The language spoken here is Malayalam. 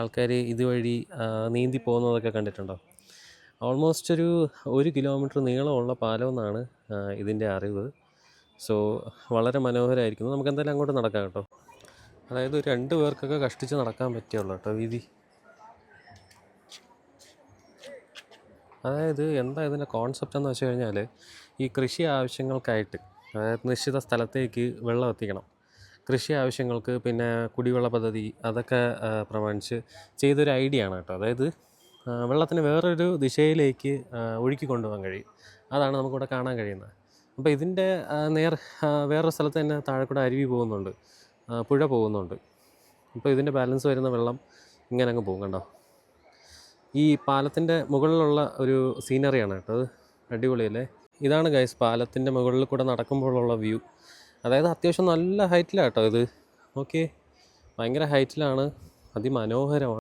ആൾക്കാർ ഇതുവഴി നീന്തി പോകുന്നതൊക്കെ കണ്ടിട്ടുണ്ടോ? ഓൾമോസ്റ്റ് ഒരു 1 കിലോമീറ്റർ നീളമുള്ള പാലമെന്നാണ് ഇതിൻ്റെ അറിവ്. സോ വളരെ മനോഹരമായിരിക്കുന്നു. നമുക്ക് എന്തായാലും അങ്ങോട്ട് നടക്കാം കേട്ടോ. അതായത് 2 പേർക്കൊക്കെ കഷ്ടിച്ച് നടക്കാൻ പറ്റുള്ളൂ കേട്ടോ വീതി. അതായത് എന്താ ഇതിൻ്റെ കോൺസെപ്റ്റ് എന്ന് വെച്ച് കഴിഞ്ഞാൽ, ഈ കൃഷി ആവശ്യങ്ങൾക്കായിട്ട്, അതായത് നിശ്ചിത സ്ഥലത്തേക്ക് വെള്ളം എത്തിക്കണം, കൃഷി ആവശ്യങ്ങൾക്ക്, പിന്നെ കുടിവെള്ള പദ്ധതി, അതൊക്കെ പ്രമാണിച്ച് ചെയ്തൊരു ഐഡിയ ആണ് കേട്ടോ. അതായത് വെള്ളത്തിന് വേറൊരു ദിശയിലേക്ക് ഒഴുക്കി കൊണ്ടുപോകാൻ കഴിയും. അതാണ് നമുക്കിവിടെ കാണാൻ കഴിയുന്നത്. അപ്പോൾ ഇതിൻ്റെ വേറൊരു സ്ഥലത്ത് തന്നെ താഴെ കൂടെ അരുവി പോകുന്നുണ്ട്, പുഴ പോകുന്നുണ്ട്. അപ്പോൾ ഇതിൻ്റെ ബാലൻസ് വരുന്ന വെള്ളം ഇങ്ങനെ അങ്ങ് പോകും. കണ്ടോ? ഈ പാലത്തിൻ്റെ മുകളിലുള്ള ഒരു സീനറിയാണ് കേട്ടോ. അത് അടിപൊളിയല്ലേ? ഇതാണ് ഗൈസ് പാലത്തിൻ്റെ മുകളിൽ കൂടെ നടക്കുമ്പോഴുള്ള വ്യൂ. അതായത് അത്യാവശ്യം നല്ല ഹൈറ്റിലാണ് കേട്ടോ ഇത്. ഓക്കെ, ഭയങ്കര ഹൈറ്റിലാണ്, അതിമനോഹരമാണ്.